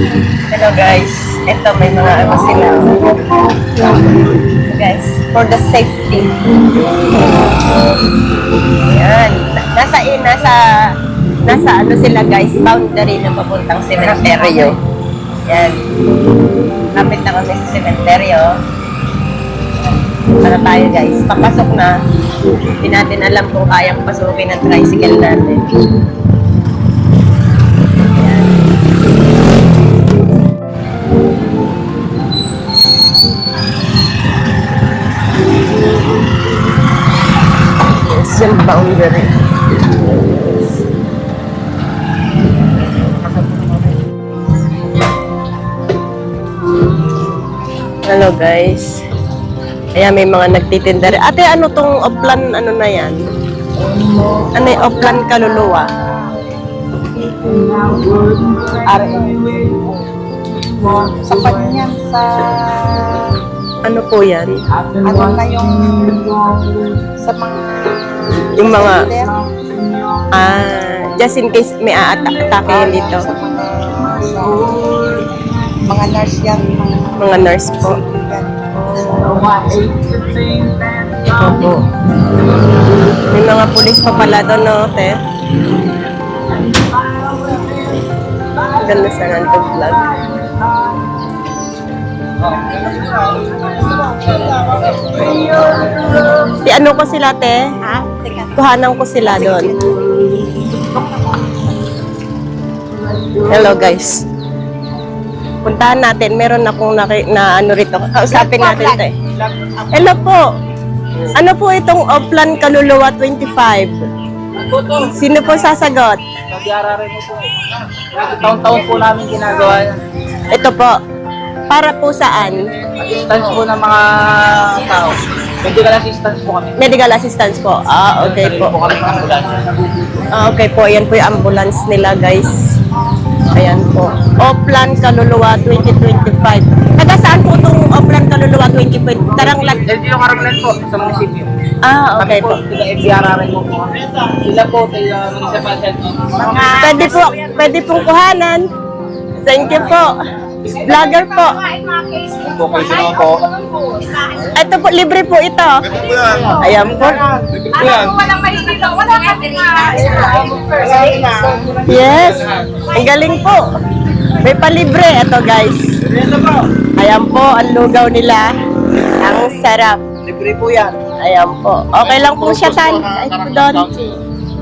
Hello guys, ito may mga ano sila. Guys, for the safety. Ayan. Nasa ano sila guys, boundary na papuntang sementeryo. Ayan. Lapit na kami sa sementeryo. Para tayo guys, papasok na. Hindi natin alam kung kayang pasukin ng tricycle natin. Yung boundary. Hello guys. Ayan, may mga nagtitinda rin. Ate, ano tong Oplan, ano na yan? Ano yung Oplan Kaluluwa? Sa kanya, sa... Ano po yan? Ano na yung... Sa mga... Yung mga... just in case may atake dito. Sa mga nurse yan. Mga nurse po. Opo. May mga pulis pa pala doon, no, te? Ganda sa nantog vlog. Ano ko sila, te? Ha? Teka. Kuhanan ko sila doon. Hello, guys. Puntahan natin. Meron akong na ano rito. Kausapin natin, te. Hello po. Ano po itong Oplan Kaluluwa 25? Sino po sasagot? Nagyara rin po. Taon-taon po namin ginagawa yan. Ito po. Para po saan? Assistance po ng mga tao. Medical assistance po kami. Medical assistance po. Okay po. Po kami ng ambulansya. Okay po. Ayan po yung ambulance nila, guys. Ayan po. Oplan Kaluluwa 2025. Taga saan po itong Oplan Kaluluwa 2025? Taranglat. LGU Karaglan po sa munisipyo. Okay Kami po, po. tiga FDRA rin po. Sila po, tiga municipal health. Pwede pong kuhanan. Thank you po. Vlogger po. Okay, sino po? Ito po, libre po ito. Ayan po. Yes. Ang galing po. May palibre. Ito guys. Ayan po, ang lugaw nila. Ang sarap. Libre po yan. Ayan po. Okay lang po siya, Tan. Kahit po doon.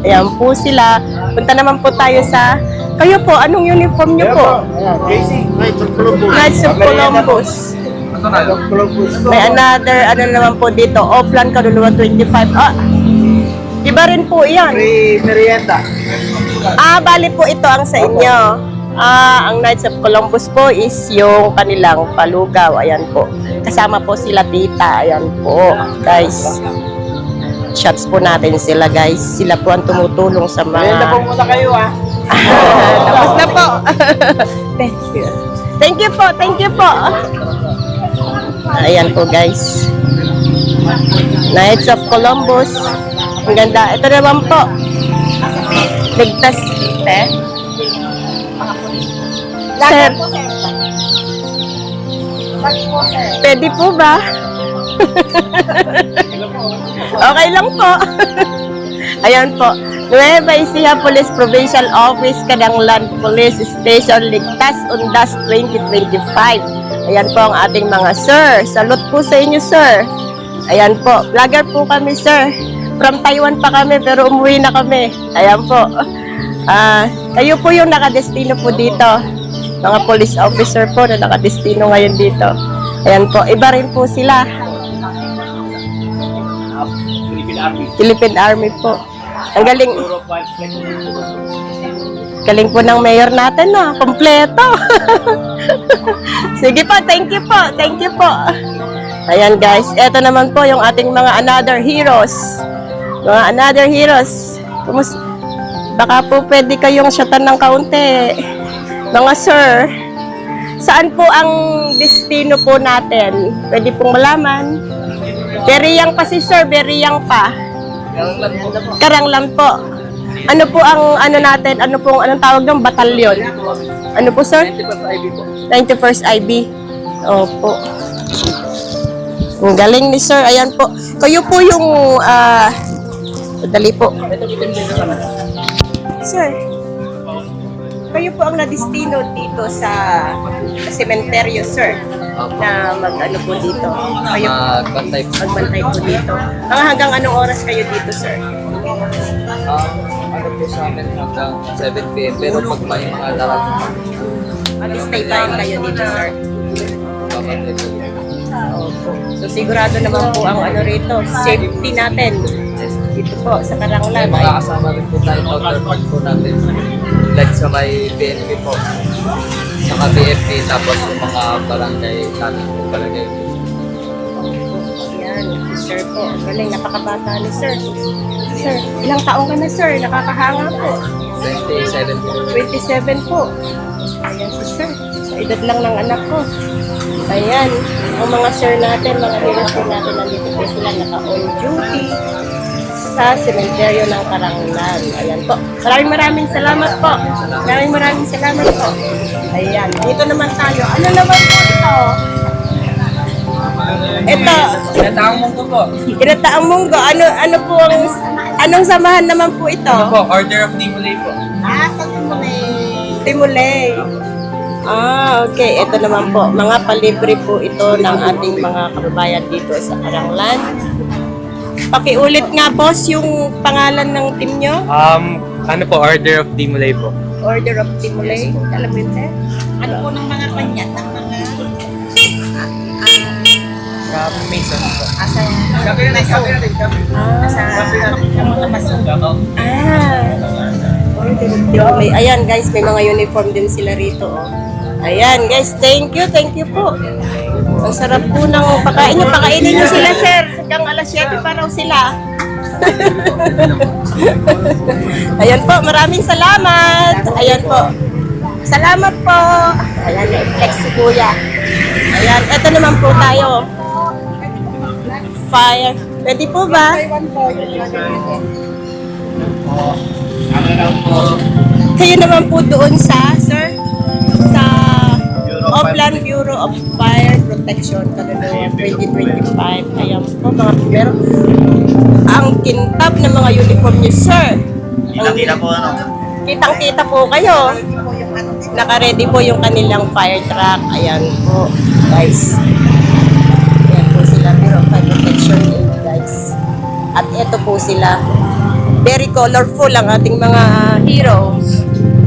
Ayan po sila. Punta naman po tayo sa... Kayo po, anong uniform niyo po? Knights of Columbus. May another, ano naman po dito, Oplan Kaluluwa 25. Iba rin po yan. Free merienda. Bali po ito ang sa inyo. Ang Knights of Columbus po is yung kanilang palugaw. Ayan po. Kasama po sila tita. Ayan po, guys. Shots po natin sila, guys. Sila po ang tumutulong sa Merienda po mga... muna kayo, ha? Tapos na po. Thank you. Thank you po. Thank you po. Ayan po, guys. Knights of Columbus. Ang ganda. Ito naman po. Ligtas. Sir, pwede po ba? Okay lang po. Ayan po. Nueva Ecija Police Provincial Office, Kadanglan Police Station, Ligtas, Undas 2025. Ayan po ang ating mga sir. Salute po sa inyo, sir. Ayan po. Vlogger po kami, sir. From Taiwan pa kami, pero umuwi na kami. Ayan po. Kayo po yung nakadestino po dito. Mga police officer po na nakadestino ngayon dito. Ayan po. Iba rin po sila. Philippine Army po. Ang galing. Galing po ng mayor natin, no? Kompleto. Sige po, thank you po. Thank you po. Ayan guys, eto naman po yung ating mga another heroes. Mga another heroes. Baka po pwede kayong shotan ng kaunti. Mga sir, saan po ang destino po natin? Pwede pong malaman. Beriyang pa si sir, beriyang pa. Karanglan po. Ano po ang ano natin? Anong tawag ng batalyon? Ano po, sir? 91st IB po. 91st IB. Opo. Ang galing ni sir. Ayan po. Kayo po yung dali po. Ito itim din naman. Sir, kayo po ang nadistino dito sa sementeryo, sir, na mag-ano po dito. Kayo Bantay po. magbantay po dito. Hanggang anong oras kayo dito, sir? Ano po sa amin hanggang 7 p.m. Pero pag may mga lakad, Mag-stay pa rin kayo dito, sir. babantay po. Opo. So sigurado naman po ang ano rito, safety natin. Dito po sa May Karanglan. mga kasama rin po tayo counterpart po natin. Like sa may BNP po. Saka BFP tapos yung mga barangay natin po barangay. Ayan, si sir po. Ang galing, napakabata ni sir. Sir, ilang taong ka na, sir? Nakakahanga po. 27 po. 27 po. Ayan si sir. Sa edad lang ng anak ko. Ayan, ang mga sir natin, mga heroes po natin, nandito po sila naka-on duty sa sementeryo ng Karanglan. Ayan po. Maraming salamat po. Maraming salamat po. Ayan, dito naman tayo. Ano naman po ito? Ito, Pinataang mong po. Kinataang Munggo. Ano po anong samahan naman po ito? Po, Order of Nimulay po. Timulay. Okay. Ito naman po. Mga palibre po ito ng ating mga kababayan dito sa Karanglan. Pakiulit nga, boss, yung pangalan ng team nyo. Ano po, Order of Dimulay po. Order of Timulay. Alam mo yun, sir? Ano po ng mga kanya, ng mga Mason po. asa Sabi natin, sabi natin. asa ng mga baso. Order of Timulay. Ayan, guys, may mga uniform din sila rito. Oh. Ayan, guys, thank you po. Ang sarap po ng pagkain nyo. Pakainin nyo sila, sir. Hanggang alas 7 pa raw sila. Ayan po, maraming salamat. Ayan po. Salamat po. Ayan, na-flex si kuya. Ayan, eto naman po tayo. Fire. Pwede po ba? Kayo naman po doon sa, sir? Sa Oplan Bureau of Fire Protection Kaluluwa 2025. Ayan po mga pero ang kintab ng mga uniform niyo, sir. Kita po ano. Kitang-kita po kayo. Naka-ready po yung kanilang fire truck. Ayan po, guys. Ayan po sila, Bureau of Fire Protection, guys. At ito po sila. Very colorful ang ating mga heroes.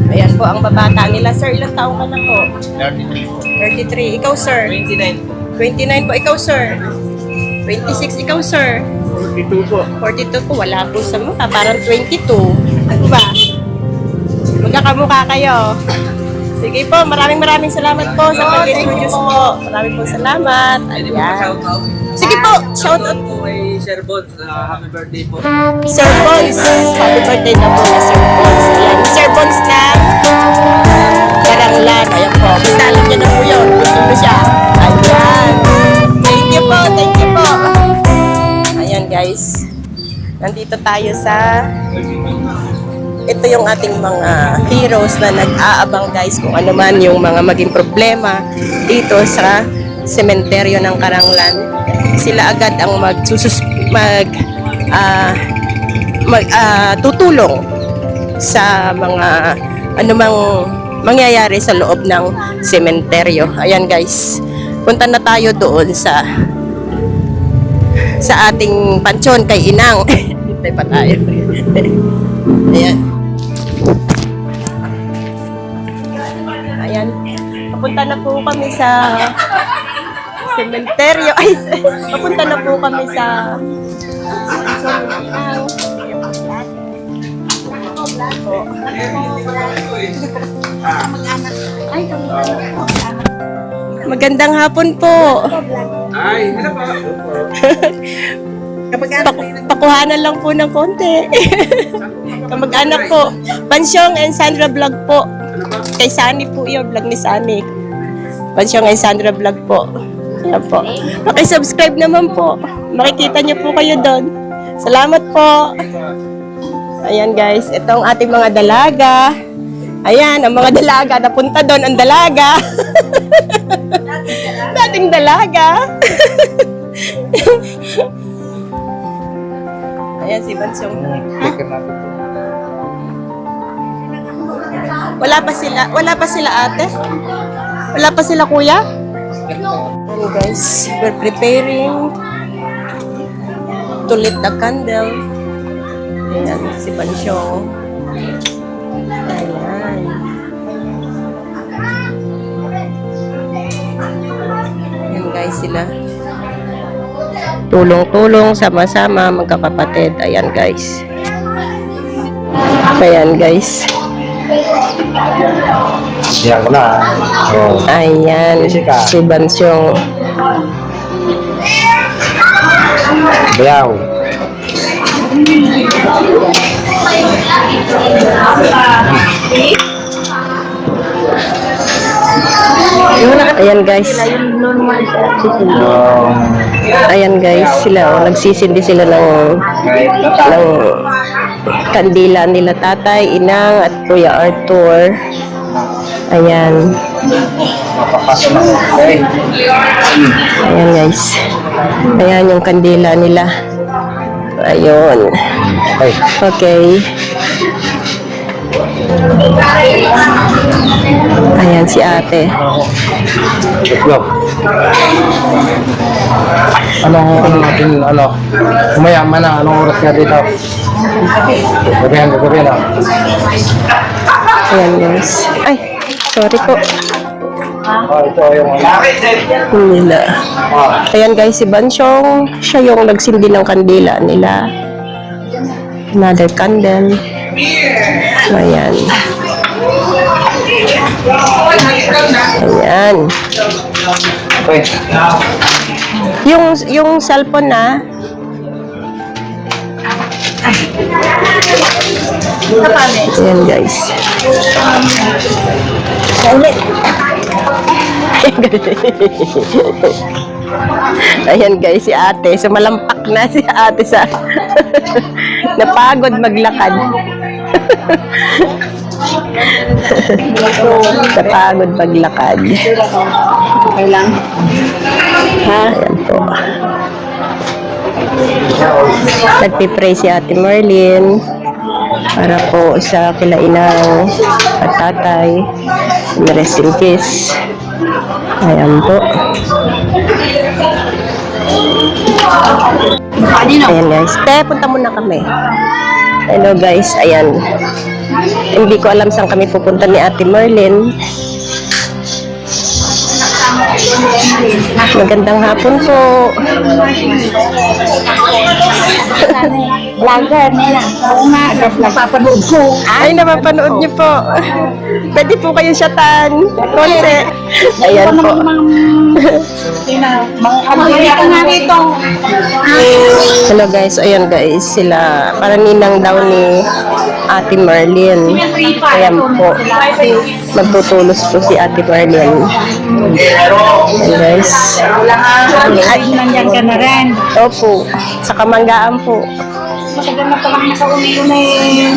Ayan po ang babata nila. Sir, ilang taong ka na po? 33 po. 33. Ikaw, sir? 29 po. 29 po. Ikaw, sir? 26. Ikaw, sir? 42 po. 42 po. Wala po sa mukha. Parang 22. Ano ba? Magkakamukha kayo. Sige po. Maraming salamat po sa pag-introduce po. Maraming po salamat. Pwede po Ayan. shout out. Sige po. Shout out. po kay Sir Bod. Happy birthday po. Sir Bones. Happy birthday na po na Sir Bones. Ayan. Sir Bones na Karanglan. Ayan po. Basta alam niyo na po yun. Gusto mo siya. Ayan. Thank you po. Thank you po. Ayan guys. Nandito tayo sa ito yung ating mga heroes na nag-aabang guys kung ano man yung mga maging problema dito sa sementeryo ng Karanglan. Sila agad ang tutulong sa mga anumang mangyayari sa loob ng sementeryo. Ayan guys, punta na tayo doon sa ating pansyon kay Inang. Hintay pa tayo. Ayan. Ayan. Papunta na po kami sa sementeryo. Ay, papunta na po kami sa Magandang hapon po. Ay, hindi po. Pakuhanan lang po ng konti. Kamag-anak po. Pansyong and Sandra Vlog po. Kay Sunny po yun, vlog ni Sunny. Pansyong and Sandra Vlog po. Ayan po. Pakisubscribe naman po. Makikita niyo po kayo doon. Salamat po. Ayan guys, itong ating mga dalaga. Ayan, ang mga dalaga, napunta doon ang dalaga. Dating dalaga. Ayan si Bansong. Wala pa sila ate? Wala pa sila kuya? Ayan guys, we're preparing to lit the candle. Ayan, si Bansong. Ayan. Ayan guys sila. Tulong-tulong, sama-sama, magkakapatid. Ayan guys. Ayan guys. Yan ko na. Oh. Ayan, Jessica. si Bansyong. Bayaw. Ayan guys. Ayan guys, sila nagsisindi sila ng kandila nila tatay, inang at Kuya Arthur. Ayan. Ayan guys. Ayan yung kandila nila. Ayun. Okay. Ayan si ate. Let's go. Anong natin, umayaman na, anong oras nga dito? Gabi na. Ayan guys. Ay, sorry po. Oh, ito yung Nila. Ayan guys, si Bansyong, siya yung nagsindi ng kandila nila. Another candle. Ayan. Ayan. okay. Yung cellphone na. Ayan guys. Ayan guys, si ate. Sumalampak na si ate sa napagod maglakad. Napagod maglakad. Okay lang. Ha? Ayan po. Nagpipray si ate Marlene para po sa kila inang at tatay. Rest in peace. Ayan po. Ayan guys. Punta muna kami. Hello guys. Ayan. Hindi ko alam saan kami pupunta ni ate Marlene. Magandang hapon po. Vlogger nila. Oo nga, napapanood ko. Ay, napapanood niyo po. Pwede po kayong syatan. Konti. Ayan po. Mga kamaya ko nga rito. Hello guys. Ayan guys. Sila, parang ninang daw ni ate Marlene. Ayan po. Magtutulos po si ate Marlene. Ayan guys. Ay, nandiyan ka na rin. Opo. Sa Kamanggaan po. Matagal na palang nakauwi ko na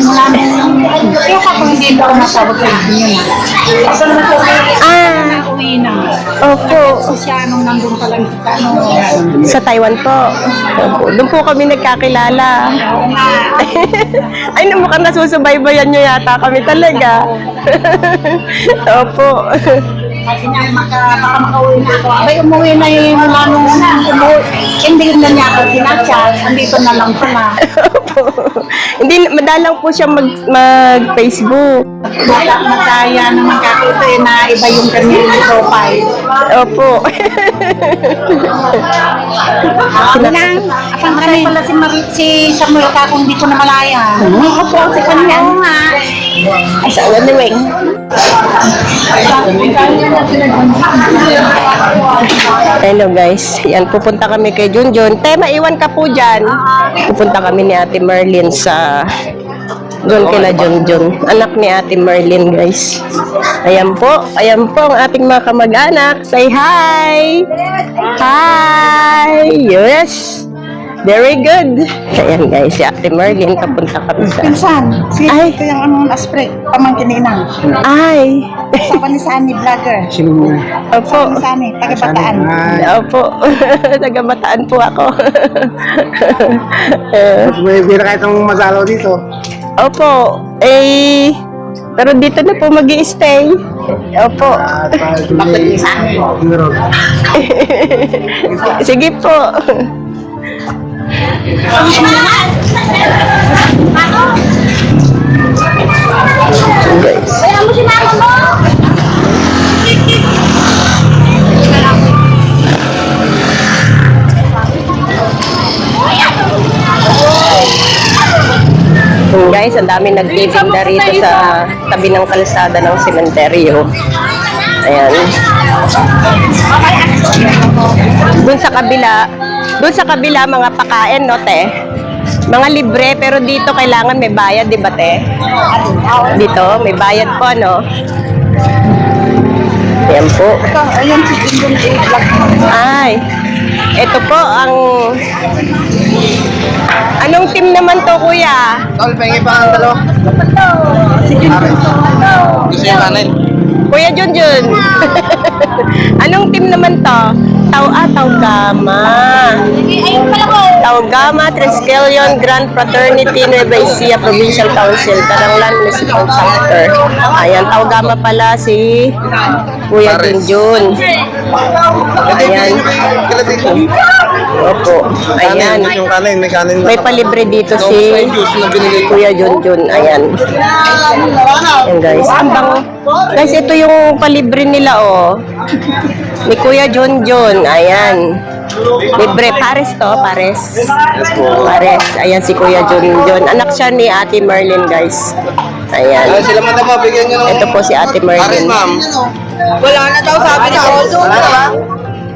namin. Kaya kapag hindi ako nasabot sa inyo na. Asa naman ko uwi na. Opo. So siya nung nandun pa lang sa Sa Taiwan po. Opo. Doon po kami nagkakilala. Oo nga. Ay, mukhang nasusubaybayan nyo yata kami talaga. Opo. Kasi nga, baka makauwi na ako. Abay, umuwi na yung manong umuwi. Hindi na niya ako sinatsa. Andito na lang pala. Hindi, madalang po siya mag-Facebook. Madaya naman kakito na iba yung kanyang profile. Opo. Nang, apang kami pala si Samuel ka kung di ko na malaya. Opo, si kanya nga. Ay, sa ulan ni Weng. Hello guys. Yan, pupunta kami kay Junjun. Maiwan ka po dyan. Pupunta kami ni ate Marlene sa doon kila Junjun. Anak ni ate Marlene guys. Ayan po ang ating mga kamag-anak. Say hi! Hi! Yes! Very good. Ayan guys, si Ate Merlin, papunta kami sa... Pinsan, si Ay. ito yung anong aspre, pamangkin ni Inang. Ay! Sabi ni Sani Vlogger. Sino? Opo. Sabi ni Sani, taga-Bataan. Opo. Taga-Bataan po ako. May bira kahit ang masalaw dito. Opo. Eh, pero dito na po mag-i-stay. Opo. Bakit ni Sani? Sige po. Guys. Guys, ang dami nagtitinda rito sa tabi ng kalsada ng sementeryo. Ayan. Doon sa kabila mga pakain, no, te? Mga libre, pero dito kailangan may bayad, di ba, te? Dito, may bayad po, no? Ayan po. Ito, ayun si Jingon A-Vlog. Ay, ito po ang... Anong team naman to, kuya? Tol, pengi pa ang dalawa. Gusto yung kanin. Kuya Junjun. Anong team naman to? Taugama. Taugama, Triskelion, Grand Fraternity, Nueva Ecija Provincial Council, Taranglan Municipal Chapter. Ayan, Taugama pala si Kuya Junjun. Ayan. Opo. Ayan. Yung kanin, may kanin. May palibre dito si Kuya Junjun. Ayan. Ayan guys. Ang bango. Guys, ito yung palibre nila, oh. Ni Kuya Junjun. Ayan. Libre. Pares to, pares. Pares. Ayan si Kuya Junjun. Anak siya ni Ate Merlin, guys. Ayan. Sila madama, bigyan nyo ng... Ito po si Ate Paris, Merlin. ma'am. Wala na daw sabi ni Ozo. Wala na ba?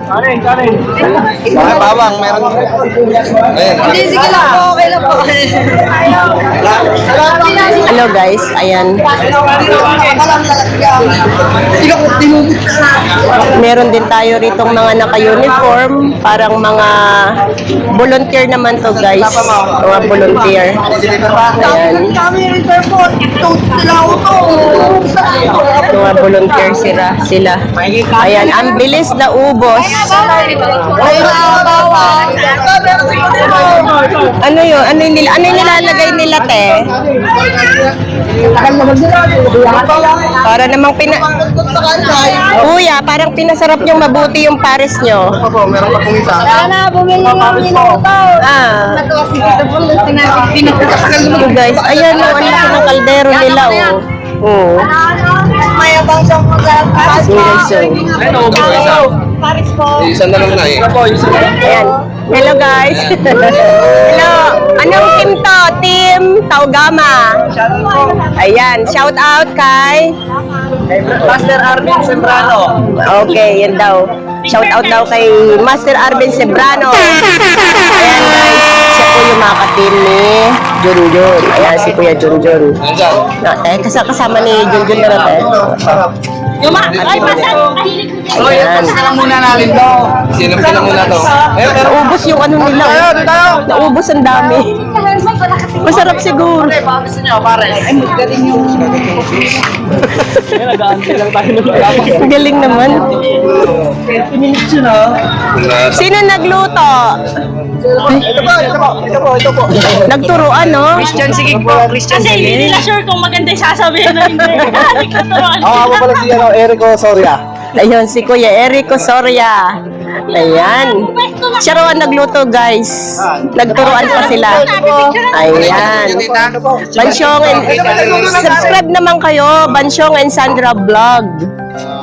Mga bawang, meron. Ayan. Hindi, sige lang po, okay lang po. Hello guys, ayan. Meron din tayo ritong mga naka-uniform, parang mga volunteer naman to guys. Mga volunteer. Ayan. Kami reserve po, ito sila auto. Mga volunteer sila. Ayan, ang bilis na ubos. Ano yun? Ano yung nilalagay nila, te? Para namang Kuya, parang pinasarap niyong mabuti yung pares nyo. Opo, meron pa pong isa. Sana, bumili ng minuto. Ah. So guys, ayan yung ang laki ng kaldero nila, oh. Oo. Mayabang siyang mag-alpas. Sige guys, so. Paris po. Isang na lang na eh. Ayan. Hello guys. Hello. Anong team to? Team Taugama. Ayan. Shout out kay Master Arvin Sembrano. Okay, yan daw. Shout out daw kay Master Arvin Sembrano. Ayan guys. Siya po yung mga ka-team ni Junjun. Ayan si Kuya Junjun. Nandiyan. Kasama ni Junjun na natin. Ayan. muna natin to. Sino muna to? Naubos yung ano nila. Naubos ang dami. Masarap siguro. Baka gusto nyo, pare. Galing naman. Sino nagluto? Ito po. Nagturuan, no? Christian, sige po. Christian, Kasi hindi nila sure kung maganda yung sasabihin o hindi. Ako pala si Erico Soria. Ayun, si Kuya Erico Soria. Ayan. Siya raw ang nagluto, guys. Nagturuan pa sila. Ayan. Bansyong and... Subscribe naman kayo. Bansyong and Sandra Vlog.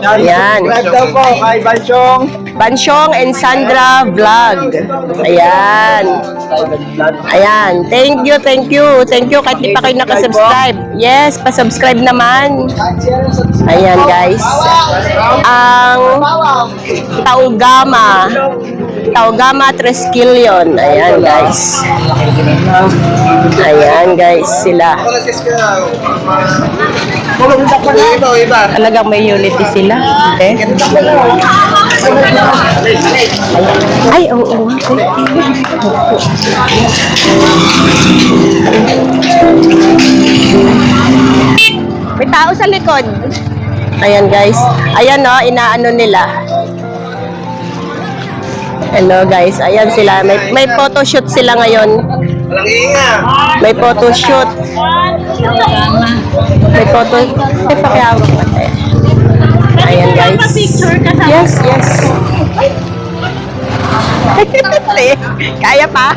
Ayan. Daw po kay Bansyong. Bansyong and Sandra Vlog. Ayan. Ayan. Thank you, thank you. Thank you kahit di pa kayo nakasubscribe. Yes, pa-subscribe naman. Ayan, guys. Ang Taugama Triskelion. Ayan, guys. Ayan, guys. Sila. Iba. Talagang may unity sila. Okay? Ay, oo. May tao sa likod. Ayan guys. Ayan no, inaano nila. Hello guys, ayan sila. May photoshoot sila ngayon. May photoshoot. May photo. May pakihawak pati. Ayan guys. Picture ka sa Yes, yes. Kaya pa?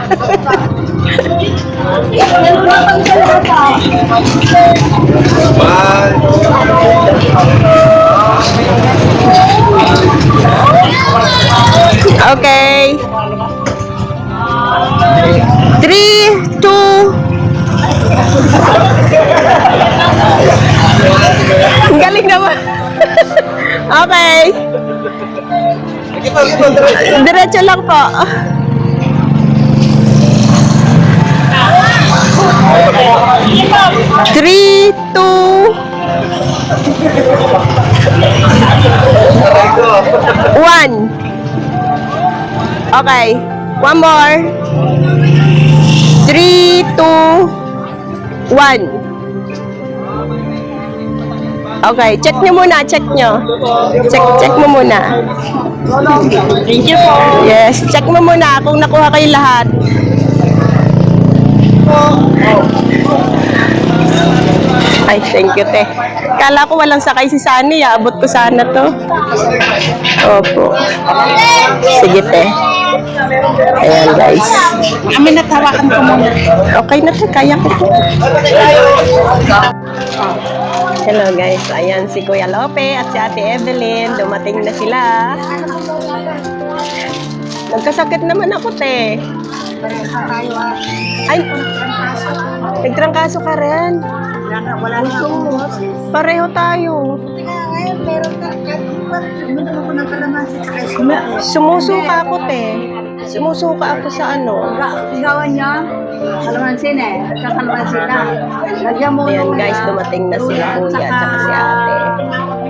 Okay. 3, 2. Ang galing naman. Okay. Diretso lang po. Three, two, one. Okay. One more. 3, 2, 1. Okay, check nyo muna, check nyo. Check mo muna. Thank you po. Yes, check mo muna kung nakuha kayo lahat. Ay, thank you, te. Kala ko walang sakay si Sunny, abot ko sana to. Opo. Sige, te. Ayan, guys. Kami natawakan ko muna. Okay na, te. Kaya ko po. Hello, guys. Ayan, si Kuya Lope at si Ate Evelyn. Dumating na sila. Nagkasakit naman ako, te. Ay, nagtrangkaso ka rin. Wala na ako. Pareho tayo. Ngayon, meron ka. Uminom ako ng kalamansi sa kaso. Sumusuka ako, te. Sumusuka ako sa ano. Igawan niya. Kalamansin eh. Kalamansin na. Lagyan mo. Ayan, guys. Dumating na si Kuya at saka si Ate.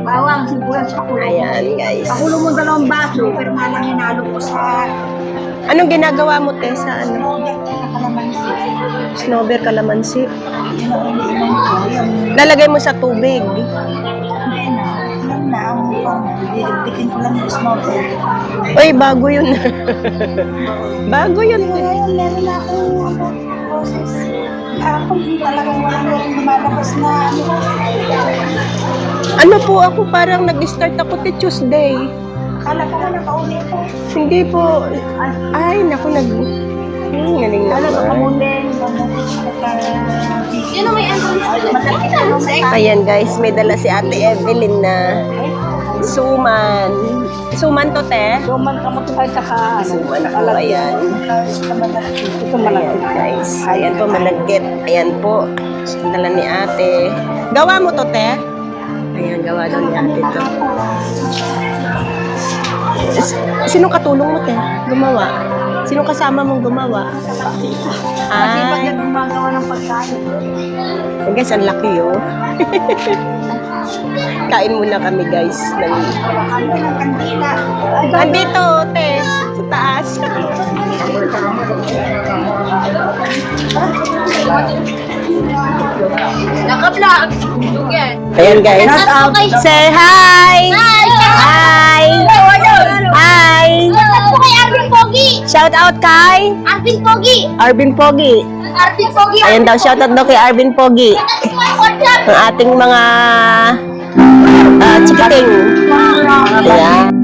Bawang, sibuyas sa kulo. Ayan, guys. Pakulo mo 2 baso, pero malang hinalo ko sa Anong ginagawa mo, te, sa ano? kalamansi. Snowbeer calamansi. Lalagay mo sa tubig. Hindi na. Alam na ang didikin ko lang yung smoker. Uy, bago yun. Bago yun. Ngayon, meron na akong process. Ako talagang walang lumalabas na Ano po ako, parang nag-start ako te Tuesday. Akala ko na nakauli ko. Hindi po. Ay, naku, galing Alam ko naman. kamunin. Sino may ambulance? Ayan guys, may dala si Ate Evelyn na suman. Suman to, te? Suman ka mo tayo sa Suman ako, ayan. Ito Ayan guys. Ayan po, malagkit. Ayan po. Dala ni Ate. Gawa mo to, te? Ayan, gawa daw ni Ate to. Sinong katulong mo, te? Gumawa? Sinong kasama mong gumawa? Ay. gumagawa ng pagkain. Ayan, guys, ang laki, oh. Kain muna kami, guys. Ano ng kandila? Andito, te. Sa taas. Naka-vlog. Ayan, guys. Say hi! Hi! Hi! Shout out kay Arvin Pogi! Shout out kay Arvin Pogi! Arvin Pogi. Arvin Pogi! Ayan daw, shout out daw kay Arvin Pogi. Ang ating mga chikiting. Ayan.